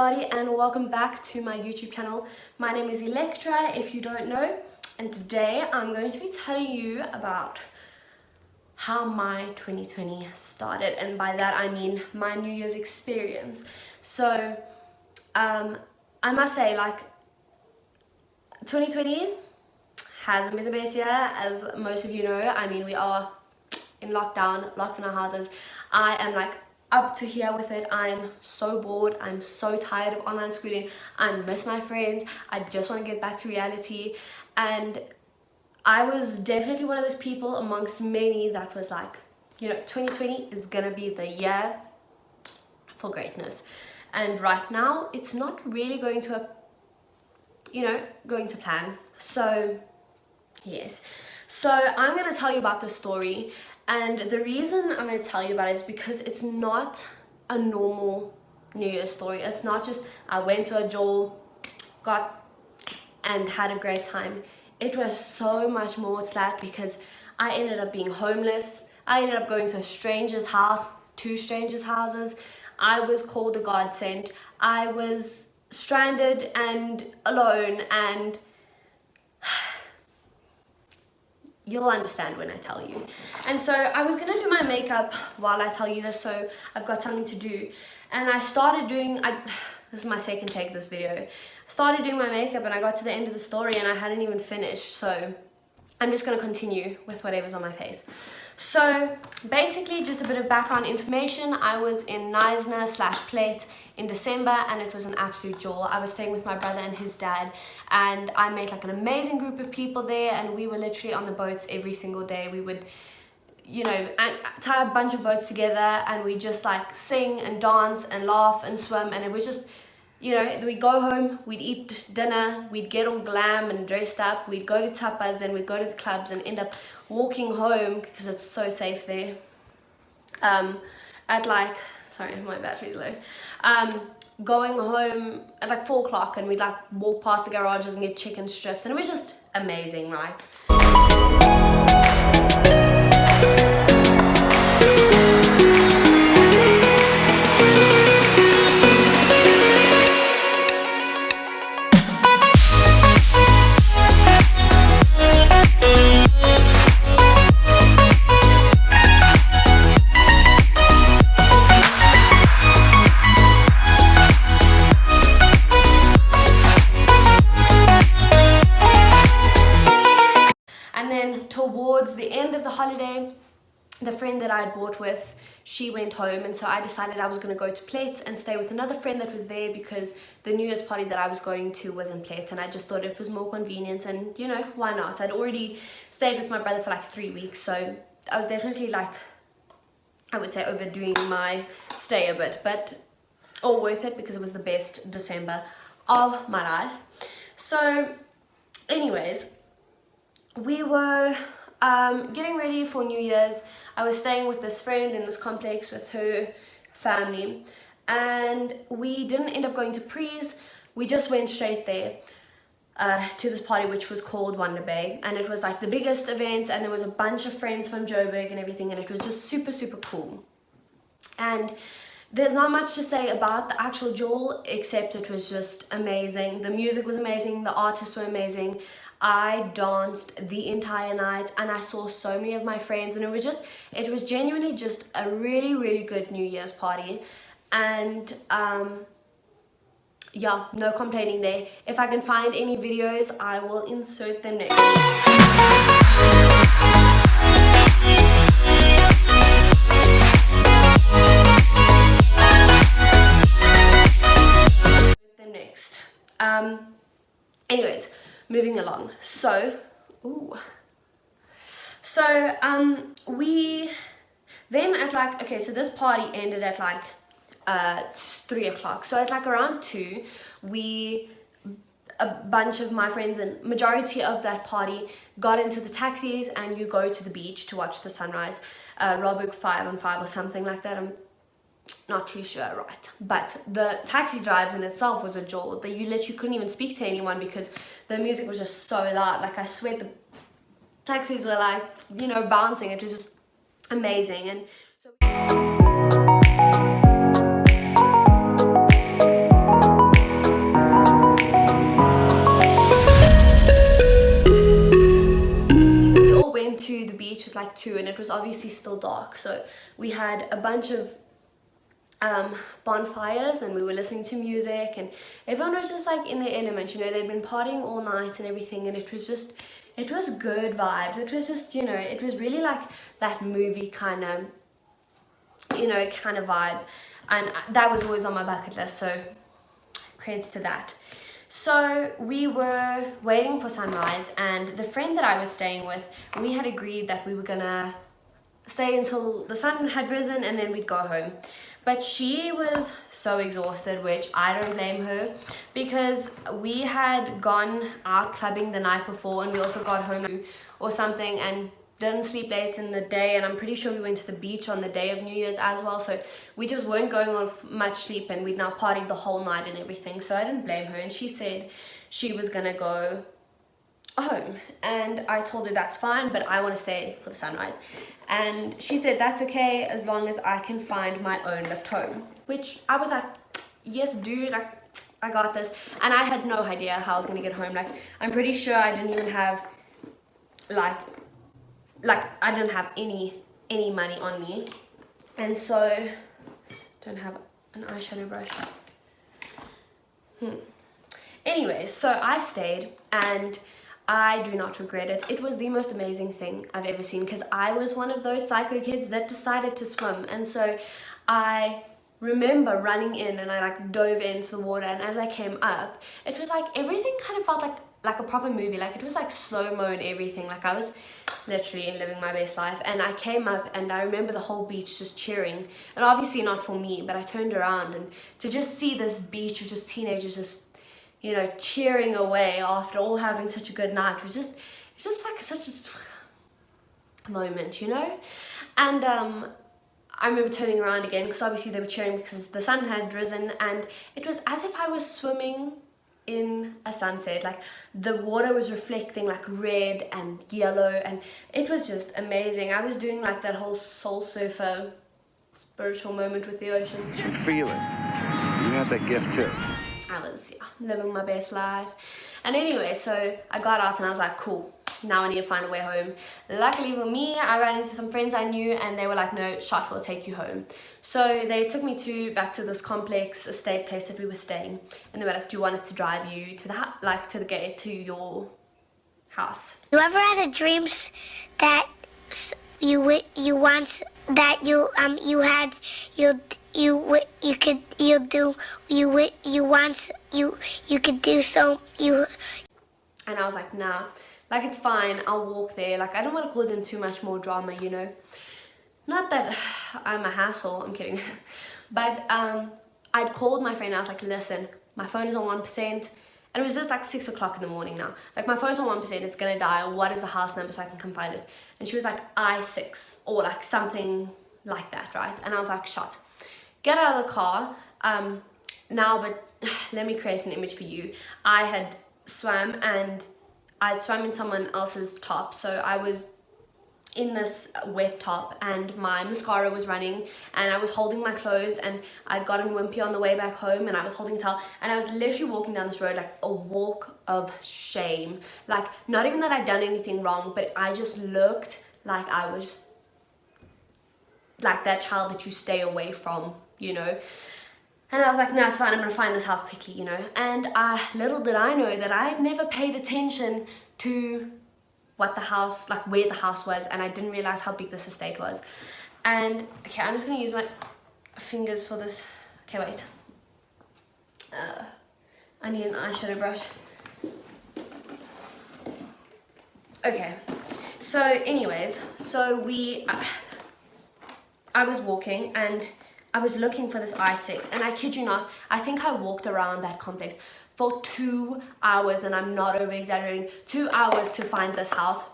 everybody, and welcome back to my YouTube channel. My name is Electra, if you don't know, and today I'm going to be telling you about how my 2020 started, and by that I mean my New Year's experience. So I must say, like, 2020 hasn't been the best year, as most of you know. I mean, we are in lockdown, locked in our houses. I am like up to here with it. I'm so bored. I'm so tired of online schooling. I miss my friends. I just want to get back to reality. And I was definitely one of those people amongst many that was like, you know, 2020 is gonna be the year for greatness. And right now it's not really going to plan. So yes, so I'm going to tell you about this story, and the reason I'm going to tell you about it is because it's not a normal New Year's story. It's not just I went to a Joel, got and had a great time. It was so much more to that, because I ended up being homeless. I ended up going to a stranger's house, two strangers' houses. I was called a godsend. I was stranded and alone, and you'll understand when I tell you. And so I was gonna do my makeup while I tell you this, so I've got something to do. And I started doing, this is my second take of this video. I started doing my makeup and I got to the end of the story and I hadn't even finished, so I'm just gonna continue with whatever's on my face. So basically, just a bit of background information. I was in Knysna/Plate in December, and it was an absolute joy. I was staying with my brother and his dad, and I made like an amazing group of people there, and we were literally on the boats every single day. We would, you know, tie a bunch of boats together, and we just like sing and dance and laugh and swim, and it was just, you know, we'd go home, we'd eat dinner, we'd get all glam and dressed up, we'd go to tapas, then we'd go to the clubs and end up walking home, because it's so safe there, at like, sorry, my battery's low, going home at like 4 o'clock, and we'd like walk past the garages and get chicken strips, and it was just amazing, right? Towards the end of the holiday, the friend that I had bought with, she went home, and so I decided I was going to go to Plate and stay with another friend that was there, because the New Year's party that I was going to was in Plate, and I just thought it was more convenient, and you know, why not? I'd already stayed with my brother for like 3 weeks, so I was definitely like, I would say, overdoing my stay a bit, but all worth it, because it was the best December of my life. So anyways, we were getting ready for New Year's. I was staying with this friend in this complex with her family, and we didn't end up going to Prees. We just went straight there to this party, which was called Wonder Bay, and it was like the biggest event, and there was a bunch of friends from Joburg and everything, and it was just super cool. And there's not much to say about the actual Joel, except it was just amazing. The music was amazing, the artists were amazing. I danced the entire night, and I saw so many of my friends, and it was genuinely just a really good New Year's party. And yeah, no complaining there. If I can find any videos, I will insert them next. Anyways, moving along. So we then at like, okay, so this party ended at like 3 o'clock. So at like around 2, a bunch of my friends and majority of that party got into the taxis, and you go to the beach to watch the sunrise. Robert 5-on-5 or something like that. I'm not too sure, right? But the taxi drives in itself was a joy. That you literally couldn't even speak to anyone because the music was just so loud. Like, I swear the taxis were like, you know, bouncing. It was just amazing. And so like 2 and it was obviously still dark, so we had a bunch of bonfires and we were listening to music and everyone was just like in their element, you know. They'd been partying all night and everything, and it was good vibes. It was just, you know, it was really like that movie kind of, you know, kind of vibe, and that was always on my bucket list, so credits to that. So we were waiting for sunrise, and the friend that I was staying with, we had agreed that we were gonna stay until the sun had risen and then we'd go home. But she was so exhausted, which I don't blame her, because we had gone out clubbing the night before and we also got home or something and didn't sleep late in the day, and I'm pretty sure we went to the beach on the day of New Year's as well, so we just weren't going on much sleep and we'd now partied the whole night and everything, so I didn't blame her. And she said she was gonna go home, and I told her that's fine, but I want to stay for the sunrise. And she said that's okay as long as I can find my own lift home, which I was like, yes dude, like I got this. And I had no idea how I was gonna get home. Like I'm pretty sure I didn't even have like I didn't have any money on me, and so don't have an eyeshadow brush. Anyways, so I stayed and I do not regret it. It was the most amazing thing I've ever seen, because I was one of those psycho kids that decided to swim, and so I remember running in and I like dove into the water, and as I came up, it was like everything kind of felt like a proper movie. Like it was like slow-mo and everything. Like I was literally living my best life, and I came up and I remember the whole beach just cheering, and obviously not for me, but I turned around and to just see this beach with just teenagers just, you know, cheering away after all having such a good night was just, it's just like such a moment, you know. And I remember turning around again because obviously they were cheering because the sun had risen, and it was as if I was swimming in a sunset. Like the water was reflecting like red and yellow, and it was just amazing. I was doing like that whole soul surfer spiritual moment with the ocean. You feel it. You have that gift too. I was living my best life. And anyway, so I got out and I was like, cool, now I need to find a way home. Luckily for me, I ran into some friends I knew and they were like, no, shot, we'll take you home. So they took me back to this complex estate place that we were staying, and they were like, do you want us to drive you to the gate to your house? You ever had a dreams that you once that you could do so you. And I was like, nah, like it's fine, I'll walk there. Like I don't want to cause them too much more drama, you know. Not that I'm a hassle, I'm kidding. But I'd called my friend and I was like, listen, my phone is on 1%. And it was just like 6 o'clock in the morning now. Like my phone's on 1%, it's gonna die. What is the house number so I can come find it? And she was like, I6 or like something like that, right? And I was like, shot. Get out of the car. Now, but let me create an image for you. I had swam and I'd swam in someone else's top. So I was in this wet top and my mascara was running and I was holding my clothes and I'd gotten wimpy on the way back home and I was holding a towel and I was literally walking down this road like a walk of shame. Like not even that I'd done anything wrong, but I just looked like I was like that child that you stay away from, you know. And I was like, no, it's fine, I'm gonna find this house quickly, you know. And little did I know that I had never paid attention to what the house, like where the house was, and I didn't realize how big this estate was. And okay, I'm just gonna use my fingers for this. Okay, wait. I need an eyeshadow brush. Okay, so anyways, so I was walking and I was looking for this I6, and I kid you not, I think I walked around that complex for 2 hours, and I'm not over exaggerating, 2 hours to find this house.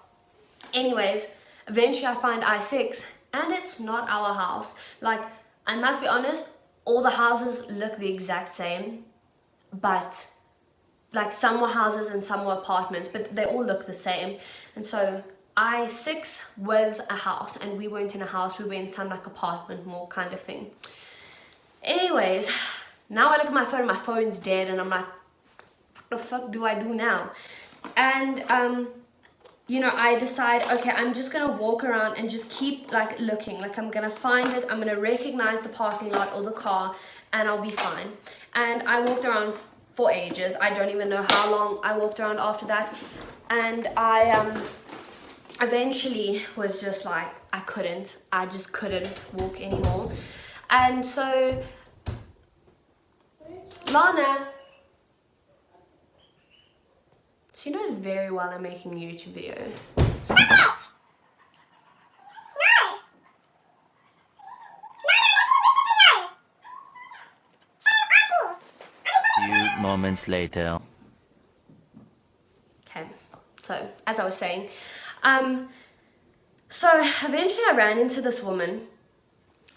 Anyways, eventually I find I6 and it's not our house. Like, I must be honest, all the houses look the exact same, but like some were houses and some were apartments, but they all look the same. And so I6 was a house and we weren't in a house, we were in some like apartment mall kind of thing. Anyways, now I look at my phone, my phone's dead, and I'm like, what the fuck do I do now? And you know, I decide, okay, I'm just gonna walk around and just keep like looking, like I'm gonna find it, I'm gonna recognize the parking lot or the car, and I'll be fine. And I walked around for ages. I don't even know how long I walked around after that, and I eventually was just like, I just couldn't walk anymore. And so Lana, she knows very well I'm making a YouTube video. Few moments later. Okay, so as I was saying, so eventually I ran into this woman,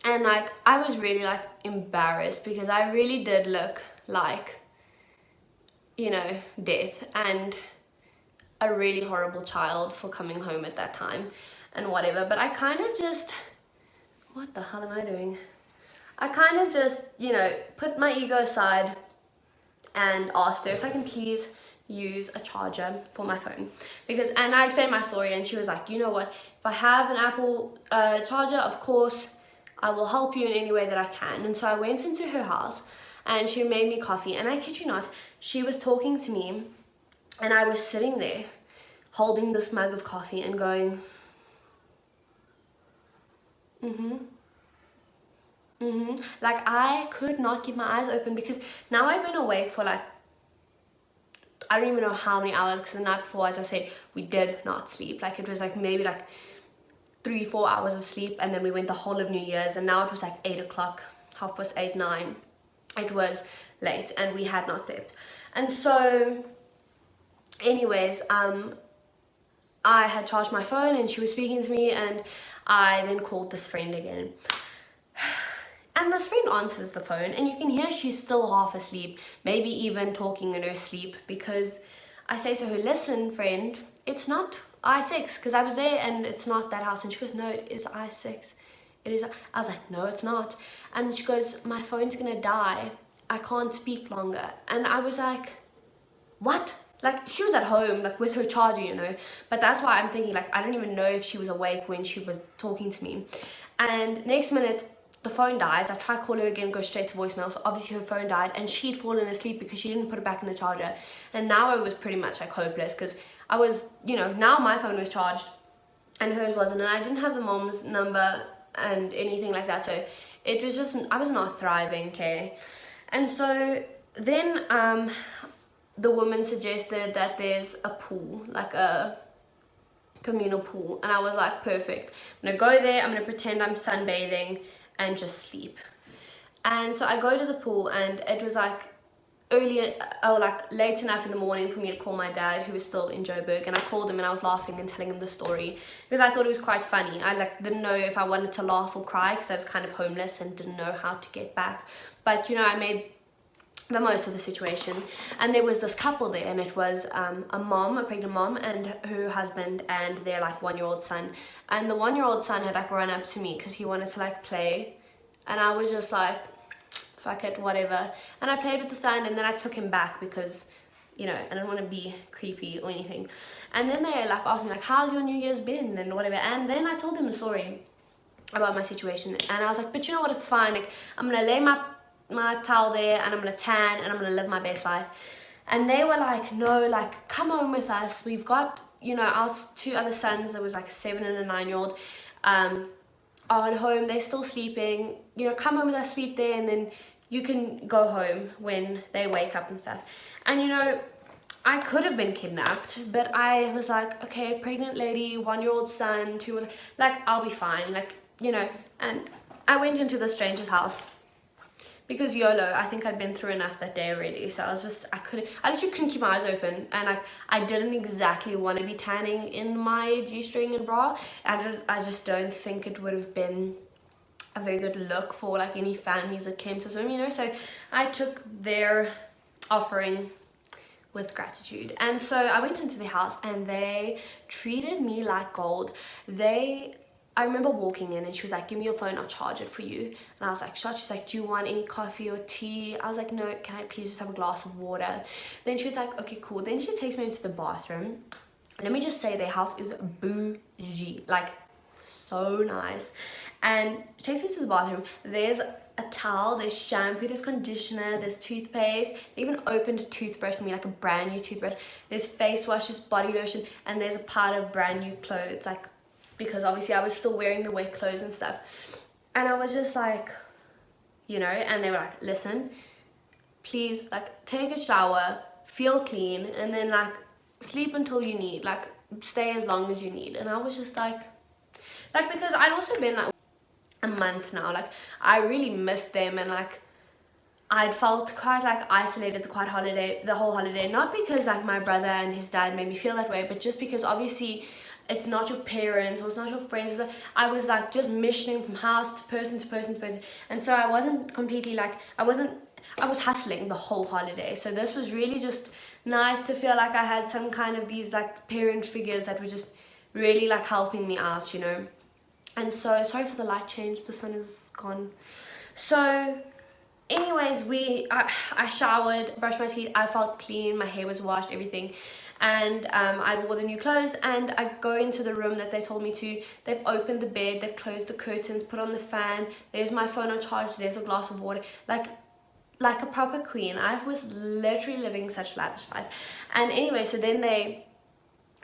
and like I was really like embarrassed because I really did look like, you know, death and a really horrible child for coming home at that time and whatever. But I kind of just, what the hell am I doing? I kind of just, you know, put my ego aside and asked her if I can please use a charger for my phone, because, and I explained my story, and she was like, you know what, if I have an Apple charger, of course I will help you in any way that I can. And so I went into her house and she made me coffee, and I kid you not, she was talking to me and I was sitting there holding this mug of coffee and going like I could not keep my eyes open, because now I've been awake for like, I don't even know how many hours, because the night before, as I said, we did not sleep. Like it was like maybe like 3-4 hours of sleep, and then we went the whole of New Year's, and now it was like 8 o'clock, 8:30, 9. It was late and we had not slept. And so anyways, I had charged my phone and she was speaking to me, and I then called this friend again. And this friend answers the phone, and you can hear she's still half asleep, maybe even talking in her sleep, because I say to her, listen friend, it's not I6, because I was there and it's not that house. And she goes, no, it is I6. It is. I was like, no, it's not. And she goes, my phone's gonna die. I can't speak longer. And I was like, what? Like, she was at home, like, with her charger, you know. But that's why I'm thinking, like, I don't even know if she was awake when she was talking to me. And next minute, the phone dies. I try to call her again, go straight to voicemail. So obviously her phone died, and she'd fallen asleep because she didn't put it back in the charger. And now I was pretty much like hopeless, because I was, you know, now my phone was charged and hers wasn't, and I didn't have the mom's number and anything like that. So it was just, I was not thriving, okay. And so then the woman suggested that there's a pool, like a communal pool, and I was like, perfect, I'm gonna go there, I'm gonna pretend I'm sunbathing and just sleep. And so I go to the pool, and it was like earlier, or like late enough in the morning for me to call my dad, who was still in Joburg. And I called him and I was laughing and telling him the story because I thought it was quite funny. I like didn't know if I wanted to laugh or cry because I was kind of homeless and didn't know how to get back. But you know, I made the most of the situation. And there was this couple there, and it was a mom, a pregnant mom, and her husband and their like 1-year-old son. And the 1-year-old son had like run up to me because he wanted to like play, and I was just like, fuck it, whatever. And I played with the son, and then I took him back because, you know, I don't want to be creepy or anything. And then they like asked me like, how's your New Year's been and whatever. And then I told them the story about my situation, and I was like, but you know what, it's fine, like I'm gonna lay my towel there and I'm gonna tan and I'm gonna live my best life. And they were like, no, like come home with us, we've got, you know, our 2 other sons, there was like a 7 and a 9-year-old, are at home, they're still sleeping, you know, come home with us, sleep there, and then you can go home when they wake up and stuff. And you know, I could have been kidnapped, but I was like, okay, pregnant lady, 1-year-old son, 2, like I'll be fine, like, you know. And I went into the stranger's house because YOLO, I think I'd been through enough that day already. So I was just, I literally couldn't keep my eyes open. And I didn't exactly want to be tanning in my G-string and bra. I just don't think it would have been a very good look for like any families that came to swim, you know. So I took their offering with gratitude. And so I went into the house, and they treated me like gold. I remember walking in, and she was like, give me your phone, I'll charge it for you. And I was like, sure. She's like, do you want any coffee or tea? I was like, no, can I please just have a glass of water? Then she was like, okay, cool. Then she takes me into the bathroom. let me just say their house is bougie, like so nice. And she takes me to the bathroom. There's a towel, there's shampoo, there's conditioner, there's toothpaste. They even opened a toothbrush for me, like a brand new toothbrush. There's face washes, body lotion, and there's a pile of brand new clothes, like, because obviously I was still wearing the wet clothes and stuff. And I was just like, you know, and they were like, listen, please, like, take a shower, feel clean, and then like sleep until you need, like stay as long as you need. And I was just like because I'd also been like a month now, like I really missed them, and like I'd felt quite like isolated the whole holiday, not because like my brother and his dad made me feel that way, but just because obviously it's not your parents or it's not your friends. I was like just missioning from house to person to person to person, and so I wasn't completely like I was hustling the whole holiday. So this was really just nice to feel like I had some kind of these like parent figures that were just really like helping me out, you know. And so, sorry for the light change, the sun is gone. So anyways, I showered, brushed my teeth, I felt clean, my hair was washed, everything. And I wore the new clothes, and I go into the room that they told me to. They've opened the bed, they've closed the curtains, put on the fan, there's my phone on charge, there's a glass of water, like a proper queen. I was literally living such a lavish life. And anyway, so then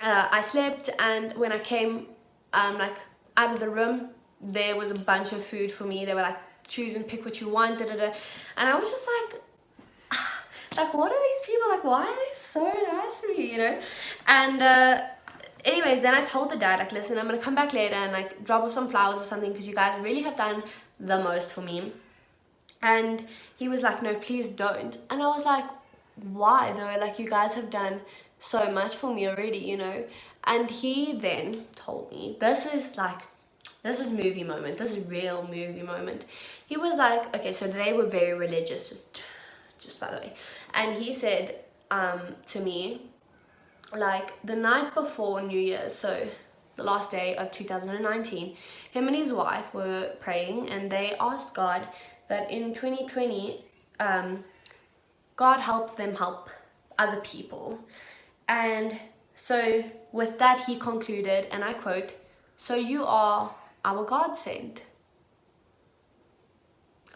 I slept, and when I came like out of the room, there was a bunch of food for me. They were like, choose and pick what you want, da, da, da. And I was just like what are these people, like why are they so nice to me, you know? And anyways, then I told the dad, like, listen, I'm gonna come back later and like drop off some flowers or something, because you guys really have done the most for me. And he was like, no, please don't. And I was like, why though? Like, you guys have done so much for me already, you know. And he then told me, this is movie moment, this is real movie moment. He was like, okay, so they were very religious, just by the way. And he said to me, like, the night before New Year's, so the last day of 2019, him and his wife were praying, and they asked God that in 2020 God helps them help other people. And so with that he concluded, and I quote, so you are our God sent.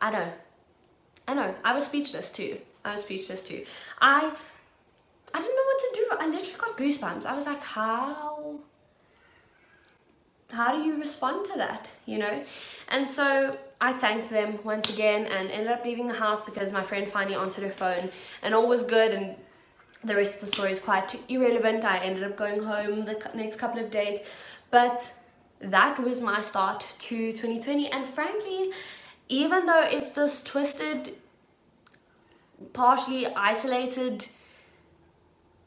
I know, I was speechless too. I didn't know what to do. I literally got goosebumps. I was like, how do you respond to that, you know? And so I thanked them once again and ended up leaving the house because my friend finally answered her phone and all was good, and the rest of the story is quite irrelevant. I ended up going home the next couple of days, but that was my start to 2020. And frankly, even though it's this twisted, partially isolated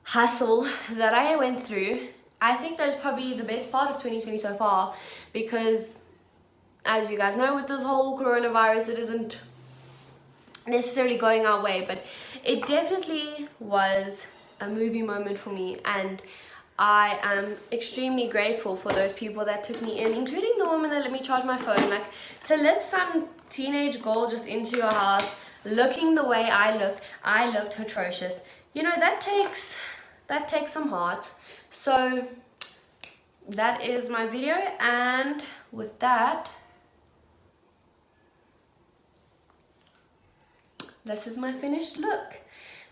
hustle that I went through, I think that's probably the best part of 2020 so far, because as you guys know, with this whole coronavirus, it isn't necessarily going our way, but it definitely was a movie moment for me, and I am extremely grateful for those people that took me in, including the woman that let me charge my phone. Like, to let some teenage girl just into your house looking the way I looked atrocious, you know, that takes some heart. So that is my video, and with that, this is my finished look.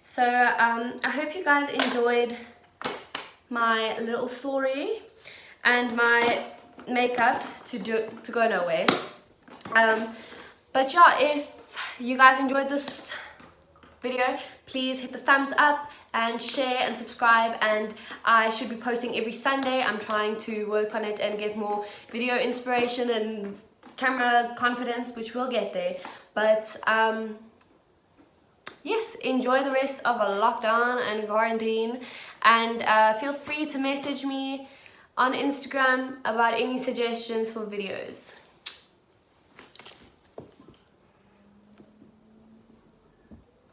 So I hope you guys enjoyed my little story and my makeup to go nowhere. But yeah, if you guys enjoyed this video, please hit the thumbs up and share and subscribe, and I should be posting every Sunday. I'm trying to work on it and get more video inspiration and camera confidence, which we'll get there. But yes, enjoy the rest of a lockdown and quarantine, and feel free to message me on Instagram about any suggestions for videos.